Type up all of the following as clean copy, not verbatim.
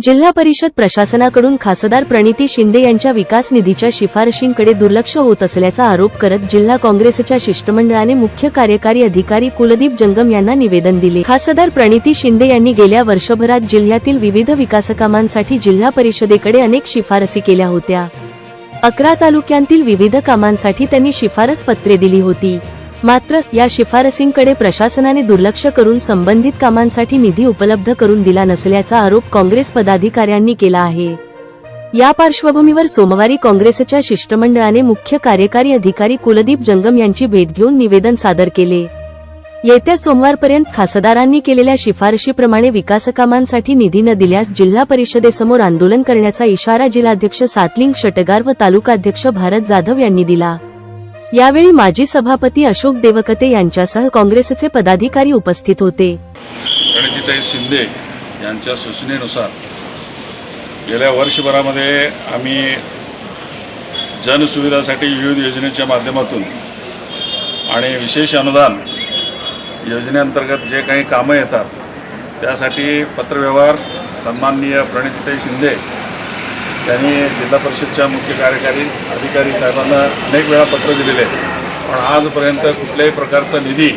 जिल्हा परिषद प्रशासनाकडून खासदार प्रणिती शिंदे यांच्या विकास निधीच्या शिफारशींकडे दुर्लक्ष होत असल्याचा आरोप करत जिल्हा काँग्रेसच्या शिष्टमंडळाने मुख्य कार्यकारी अधिकारी कुलदीप जंगम यांना निवेदन दिले। खासदार प्रणिती शिंदे यांनी गेल्या वर्षभरात जिल्ह्यातील विविध विकासकामांसाठी जिल्हा परिषदेकडे अनेक शिफारसी केल्या होत्या। 11 तालुक्यांतील विविध कामांसाठी त्यांनी शिफारस पत्रे दिली होती। मात्र या शिफारसींकडे प्रशासनाने दुर्लक्ष करून संबंधित कामांसाठी निधी उपलब्ध करून दिला नसल्याचा आरोप काँग्रेस पदाधिकाऱ्यांनी केला आहे। या पार्श्वभूमीवर सोमवारी काँग्रेसच्या शिष्टमंडळाने मुख्य कार्यकारी अधिकारी कुलदीप जंगम यांची भेट घेऊन निवेदन सादर केले। येत्या सोमवारपर्यंत खासदारांनी केलेल्या शिफारशीप्रमाणे विकासकामांसाठी निधी न दिल्यास जिल्हा परिषदेसमोर आंदोलन करण्याचा इशारा जिल्हाध्यक्ष सातलिंग शटगार व तालुकाध्यक्ष भारत जाधव यांनी दिला। यावेळी माजी सभापती अशोक देवकते यांच्यासह काँग्रेसचे पदाधिकारी उपस्थित होते। प्रणितीताई शिंदे यांच्या सूचनेनुसार गेल्या वर्षभरामध्ये आम्ही जनसुविधासाठी विविध योजनेच्या माध्यमातून आणि विशेष अनुदान योजनेअंतर्गत जे काही कामं येतात त्यासाठी पत्रव्यवहार सन्माननीय प्रणितीताई शिंदे त्यांनी जिल्हा परिषदच्या मुख्य कार्यकारी अधिकारी साहेबांना अनेक वेळा पत्र दिलेले आहे, पण आजपर्यंत कुठल्याही प्रकारचा निधी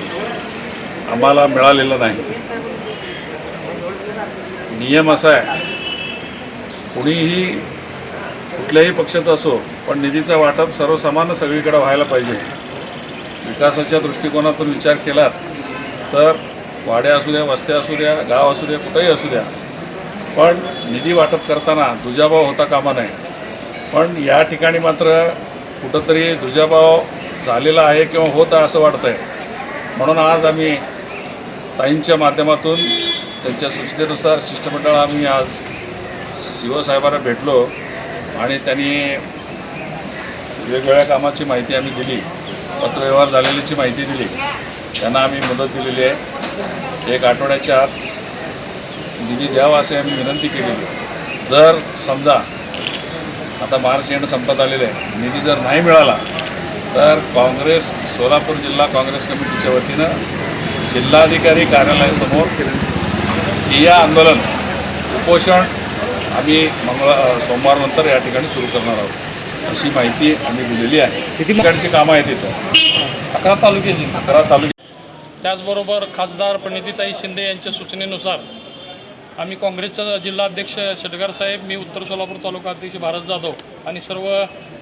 आम्हाला मिळालेला नाही। नियम असा आहे, कुणीही कुठल्याही पक्षाचा असो पण निधीचं वाटप सर्वसामान्य सगळीकडे व्हायला पाहिजे। विकासाच्या दृष्टिकोनातून विचार केला तर वाड्या असू द्या, वस्त्या असू द्या, गाव असू द्या, कुठेही असू द्या, पण निधी वाटप करताना दुजाभाव होता कामा नये। पण या ठिकाणी मात्र कुठंतरी दुजाभाव झालेला आहे किंवा होता असं वाटतं आहे। म्हणून आज आम्ही ताईंच्या माध्यमातून त्यांच्या सूचनेनुसार शिष्टमंडळ आम्ही आज सीओ साहेबांना भेटलो आणि त्यांनी वेगवेगळ्या कामाची माहिती आम्ही दिली, पत्रव्यवहार झालेल्याची माहिती दिली। त्यांना आम्ही मदत दिलेली आहे। 1 आठवड्याच्या आत निधी द्यावा असे आम्ही विनंती केली। जर समजा आता मार्च एंड संपत आलेले आहे, निधी जर नाही मिळाला तर काँग्रेस सोलापूर जिल्हा काँग्रेस कमिटीच्या वतीनं जिल्हाधिकारी कार्यालयासमोर ठिय्या आंदोलन उपोषण आम्ही सोमवारनंतर या ठिकाणी सुरू करणार आहोत अशी माहिती आम्ही दिलेली आहे। किती ठिकाणची कामं आहेत इथं? 11 तालुक्याची। 11 तालुके। त्याचबरोबर खासदार प्रणितीताई शिंदे यांच्या सूचनेनुसार आम्ही काँग्रेसचा जिल्हाध्यक्ष शटगार साहेब, मी उत्तर सोलापूर तालुका अध्यक्ष भारत जाधव आणि सर्व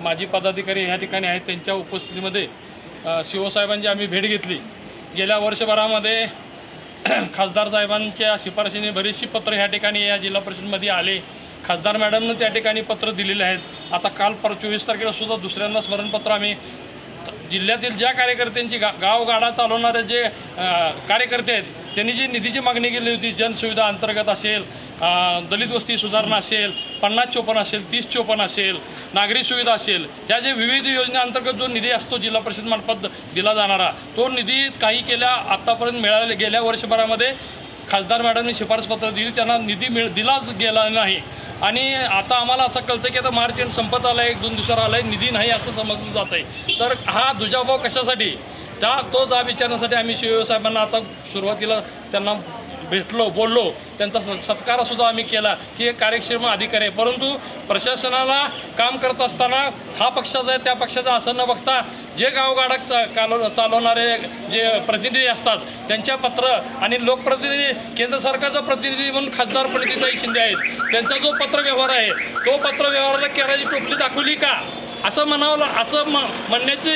माजी पदाधिकारी ह्या ठिकाणी आहेत। त्यांच्या उपस्थितीमध्ये सीओ साहेबांची आम्ही भेट घेतली। गेल्या वर्षभरामध्ये खासदार साहेबांच्या शिफारशीने बरीचशी पत्र ह्या ठिकाणी या जिल्हा परिषदेमध्ये आले। खासदार मॅडमनं त्या ठिकाणी पत्र दिलेले आहेत। आता काल 24 तारखेला सुद्धा दुसऱ्यांदा स्मरणपत्र आम्ही जिल्ह्यातील ज्या कार्यकर्त्यांची गावगाडा चालवणारे जे कार्यकर्ते आहेत त्यांनी जी निधीची मागणी केली होती, जनसुविधा अंतर्गत असेल, दलित वस्ती सुधारणा असेल, 50-54 असेल, 30-54 असेल, नागरी सुविधा असेल, ह्या जे विविध योजनेअंतर्गत जो निधी असतो जिल्हा परिषद मार्फत दिला जाणारा, तो निधी काही केल्या आत्तापर्यंत मिळाले गेल्या वर्षभरामध्ये खासदार मॅडमने शिफारसपत्र दिली, त्यांना निधी दिलाच गेला नाही। आणि आता आम्हाला असं कळतं की आता मार्च एंड संपत आला आहे, 1-2 दिवसावर आला आहे, निधी नाही असं समजलं जात आहे। तर हा दुजाभाव कशासाठी, तो जाब विचारण्यासाठी आम्ही सीओ साहेबांना आता सुरुवातीला त्यांना भेटलो, बोललो, त्यांचा सत्कारसुद्धा आम्ही केला की एक कार्यक्षम अधिकारी आहे। परंतु प्रशासनाला काम करत असताना हा पक्षाचा आहे त्या पक्षाचा असं न बघता जे गावगाडा चालवणारे जे प्रतिनिधी असतात त्यांच्या पत्र आणि लोकप्रतिनिधी, केंद्र सरकारचा प्रतिनिधी म्हणून खासदार प्रणितीताई शिंदे आहेत, त्यांचा जो पत्रव्यवहार आहे तो पत्रव्यवहाराला केराची टोपली दाखवली का असं म्हणावं, असं म्हणण्याची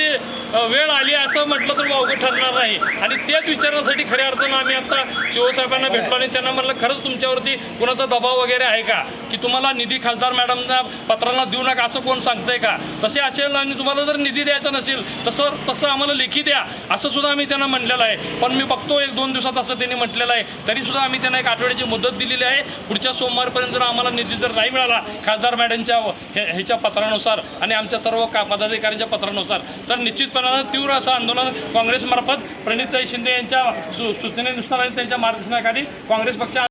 वेळ आली असं म्हटलं तर वावगं ठरणार नाही। आणि तेच विचारण्यासाठी खऱ्या अर्थानं आम्ही आता सीओ साहेबांना भेटलो आणि त्यांना म्हटलं खरंच तुमच्यावरती कुणाचा दबाव वगैरे आहे का की तुम्हाला निधी खासदार मॅडमच्या पत्रांना देऊ नका असं कोण सांगतंय का? तसे असेल आणि तुम्हाला जर निधी द्यायचा नसेल तसं आम्हाला लेखी द्या असं सुद्धा आम्ही त्यांना म्हटलेलं आहे। पण मी बघतो 1-2 दिवसात असं त्यांनी म्हटलेलं आहे, तरीसुद्धा आम्ही त्यांना 1 आठवड्याची मुदत दिलेली आहे। पुढच्या सोमवारपर्यंत जर आम्हाला निधी जर नाही मिळाला खासदार मॅडमच्या ह्याच्या पत्रानुसार आणि आमच्या सर्व पदाधिकाऱ्यांच्या पत्रानुसार तर निश्चितपणानं तीव्र असं आंदोलन काँग्रेसमार्फत प्रणितीताई शिंदे यांच्या सूचनेनुसार आणि त्यांच्या मार्गदर्शनाखाली काँग्रेस पक्ष